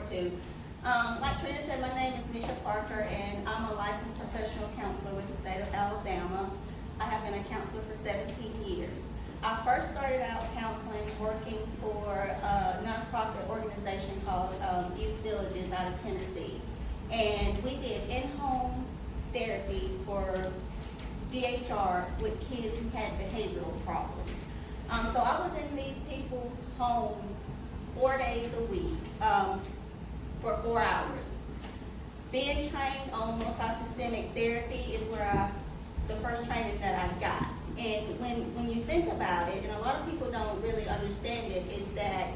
forward to. Like Trina said, my name is Mesha Parker, and I'm a licensed professional counselor with the state of Alabama. I have been a counselor for 17 years. I first started out counseling working for a nonprofit organization called Youth Villages out of Tennessee. And we did in-home therapy for DHR with kids who had behavioral problems. So I was in these people's homes 4 days a week for 4 hours. Being trained on multisystemic therapy is where the first training that I got. And when you think about it, and a lot of people don't really understand it, is that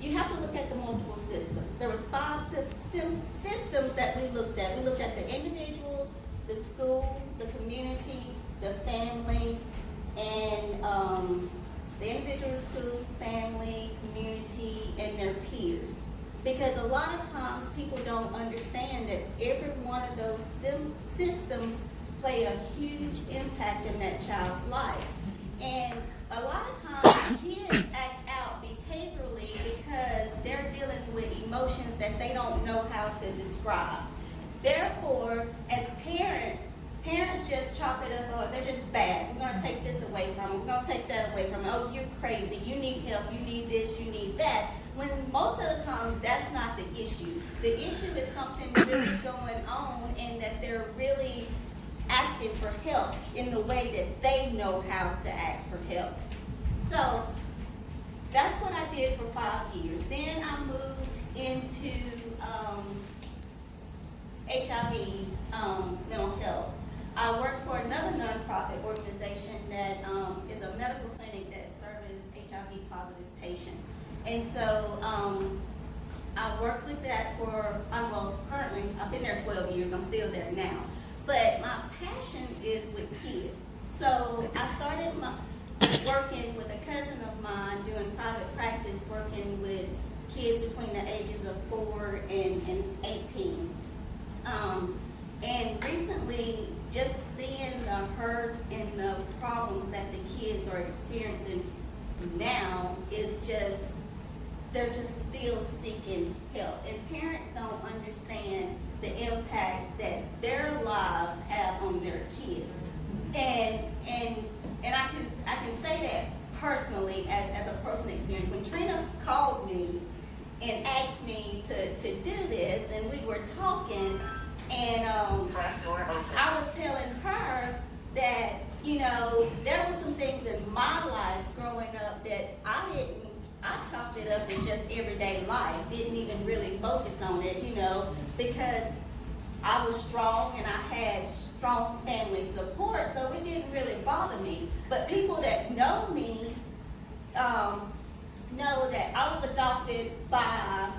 you have to look at the multiple systems. There was 5 systems that we looked at. We looked at the individual, the school, the community, the family, and the individual, school, family, community, and their peers. Because a lot of times people don't understand that every one of those systems play a huge impact in that child's life. And a lot of times kids act out behaviorally because they're dealing with emotions that they don't know how to describe. Therefore, as parents just chop it up, oh, they're just bad. We're gonna take this away from them, we're gonna take that away from them. Oh, you're crazy, you need help, you need this, you need that. When most of the time, that's not the issue. The issue is something really going on, and that they're really asking for help in the way that they know how to ask for help. So that's what I did for 5 years. Then I moved into HIV mental health. I worked for another nonprofit organization that is a medical clinic that serves HIV positive patients. And so I worked with that for, currently, I've been there 12 years, I'm still there now. But my passion is with kids. So I started working with a cousin of mine, doing private practice, working with kids between the ages of 4 and 18. And recently, just seeing the hurt and the problems that the kids are experiencing now is just, they're just still seeking help. And parents don't understand the impact that their lives have on their kids. And I can say that personally as a personal experience. When Trina called me and asked me to do this, and we were talking, and I was telling her that, there were some things in my life growing up that I chopped it up in just everyday life, didn't even really focus on it, because I was strong and I had strong family support, so it didn't really bother me. But people that know me know that I was adopted by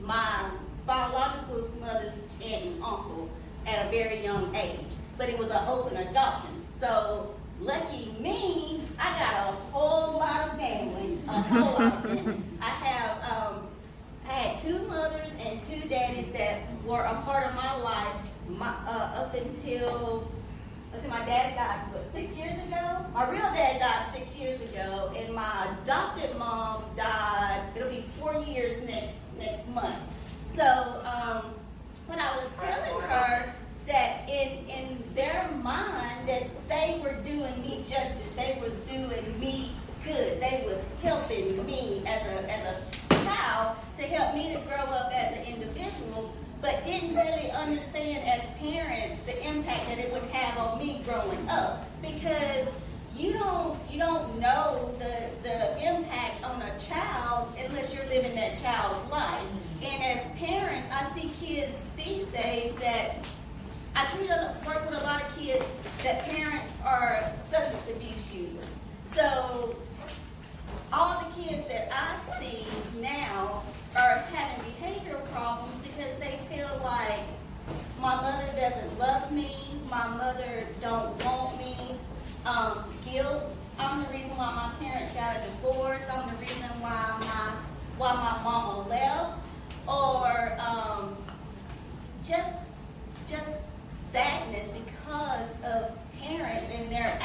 my biological mother's aunt and uncle at a very young age, but it was an open adoption. So lucky me, I got a whole lot of family, I had 2 mothers and 2 daddies that were a part of my life up until, my dad died, 6 years ago? My real dad died 6 years ago, and my adopted mom died, it'll be 4 years next month. So, when I was telling her that in their mind that they were doing me justice, they was doing me good, they was helping me as a child to help me to grow up as an individual, but didn't really understand as parents the impact that it would have on me growing up, because you don't know the impact on a child unless you're living that child's life. And as parents, I see kids these days that I work with a lot of kids that parents are substance abuse users. So all the kids that I see now are having behavioral problems because they feel like my mother doesn't love me, my mother don't want me, guilt. I'm the reason why my parents got a divorce. I'm the reason why my mama left, or just sadness because of parents and their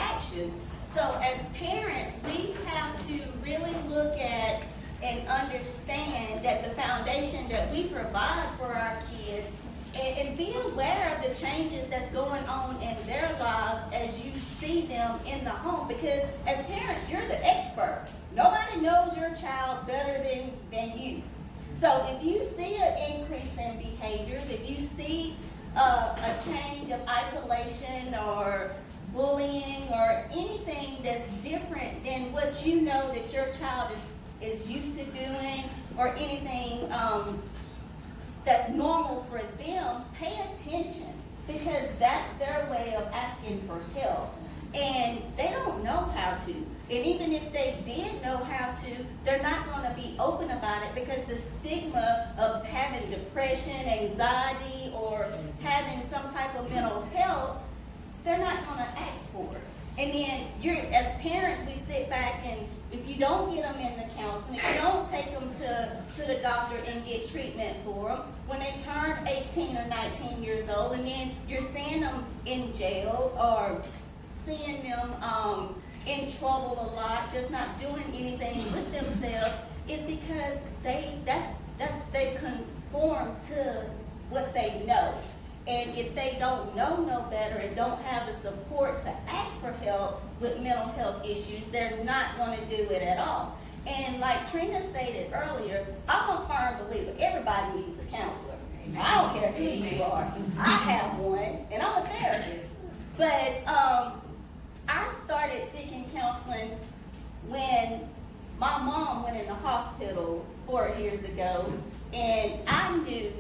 we provide for our kids, and be aware of the changes that's going on in their lives as you see them in the home. Because as parents, you're the expert. Nobody knows your child better than you. So if you see an increase in behaviors, if you see a change of isolation or bullying or anything that's different than what you know that your child is used to doing, or anything that's normal for them, pay attention, because that's their way of asking for help. And they don't know how to. And even if they did know how to, they're not going to be open about it, because the stigma of having depression, anxiety, or having some type of mental health, they're not going to ask for it. And then as parents, we sit back, and if you don't get them in the counseling, if you don't take them to the doctor and get treatment for them, when they turn 18 or 19 years old, and then you're seeing them in jail or seeing them in trouble a lot, just not doing anything with themselves, is because they conform to what they know. And if they don't know no better and don't have the support to ask for help with mental health issues, they're not going to do it at all. And like Trina stated earlier, I'm a firm believer everybody needs a counselor. I don't care who you are. I have one, and I'm a therapist. But I started seeking counseling when my mom went in the hospital 4 years ago, and I knew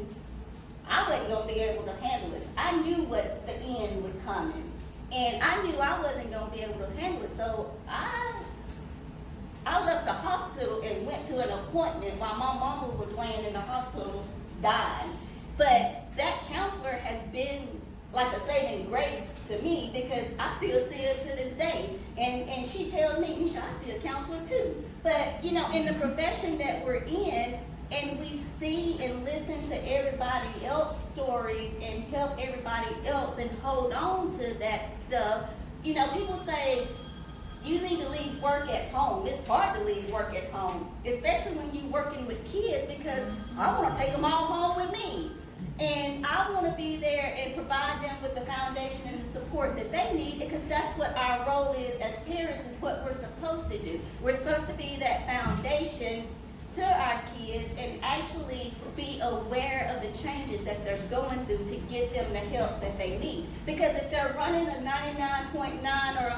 I wasn't going to be able to handle it. I knew what the end was coming, and I knew I wasn't going to be able to handle it. So I left the hospital and went to an appointment while my mama was laying in the hospital dying. But that counselor has been like a saving grace to me, because I still see her to this day. And she tells me, Mesha, I see a counselor too. But, in the profession that we're in, and we see and listen to everybody else's stories and help everybody else and hold on to that stuff. People say, you need to leave work at home. It's hard to leave work at home, especially when you're working with kids, because I want to take them all home with me. And I want to be there and provide them with the foundation and the support that they need, because that's what our role is as parents, is what we're supposed to do. We're supposed to be that foundation to our kids and actually be aware of the changes that they're going through to get them the help that they need. Because if they're running a 99.9 or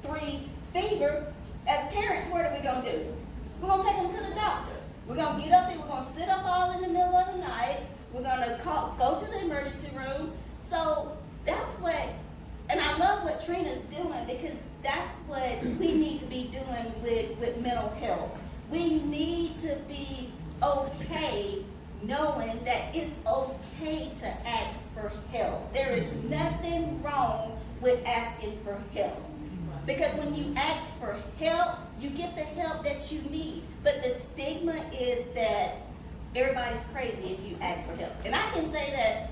104.3 fever, as parents, what are we going to do? We're going to take them to the doctor. We're going to get up and we're going to sit up all in the middle of the night. We're going to go to the emergency room. So that's what, and I love what Trina's doing, because that's what we need to be doing with mental health. We need to be okay knowing that it's okay to ask for help. There is nothing wrong with asking for help. Because when you ask for help, you get the help that you need. But the stigma is that everybody's crazy if you ask for help. And I can say that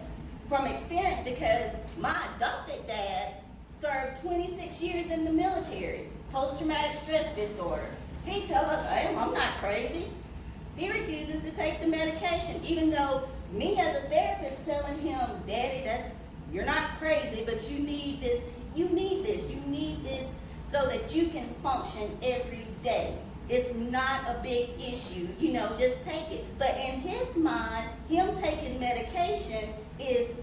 from experience, because my adopted dad served 26 years in the military, post-traumatic stress disorder. He tells us, hey, I'm not crazy. He refuses to take the medication, even though me as a therapist telling him, Daddy, you're not crazy, but you need this, you need this so that you can function every day. It's not a big issue, just take it. But in his mind, him taking medication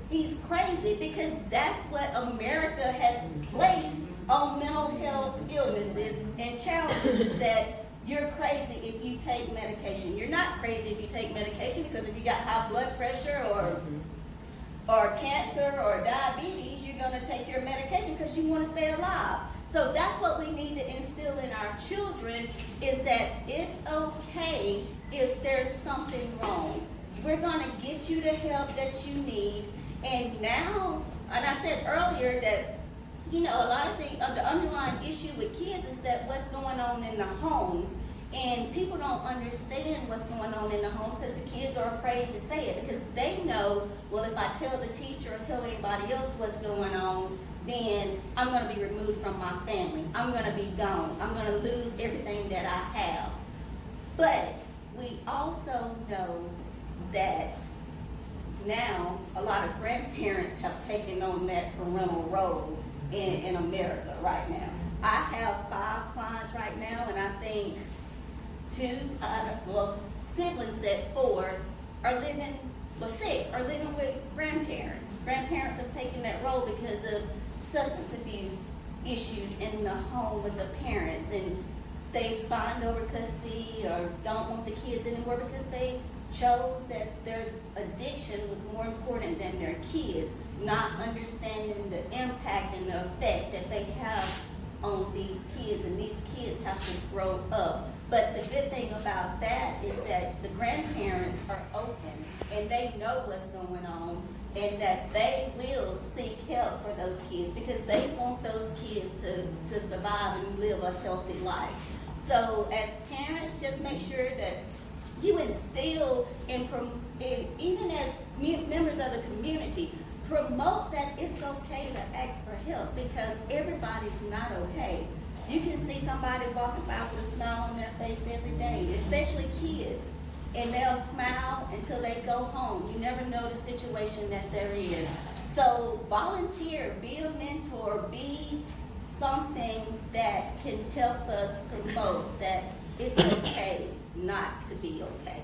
he's crazy, because that's what America has placed on mental health illnesses and challenges, is that you're crazy if you take medication. You're not crazy if you take medication, because if you got high blood pressure or cancer or diabetes, you're going to take your medication because you want to stay alive. So that's what we need to instill in our children, is that it's okay if there's something wrong. We're going to get you the help that you need. And now, and I said earlier that, a lot of things, the underlying issue with kids is that what's going on in the homes. And people don't understand what's going on in the homes, because the kids are afraid to say it, because they know, well, if I tell the teacher or tell anybody else what's going on, then I'm going to be removed from my family. I'm going to be gone. I'm going to lose everything that I have. But we also know that now a lot of grandparents have taken on that parental role in America right now. I have 5 clients right now, and I think 2 siblings that 4 are living, 6 are living with grandparents. Grandparents have taken that role because of substance abuse issues in the home with the parents, and they've signed over custody or don't want the kids anymore because they chose that their addiction was more important than their kids, not understanding the impact and the effect that they have on these kids, and these kids have to grow up. But the good thing about that is that the grandparents are open and they know what's going on, and that they will seek help for those kids because they want those kids to survive and live a healthy life. So as parents, just make sure that you instill, even as members of the community, promote that it's okay to ask for help, because everybody's not okay. You can see somebody walking by with a smile on their face every day, especially kids, and they'll smile until they go home. You never know the situation that they're in. So volunteer, be a mentor, be something that can help us promote that it's okay not to be okay.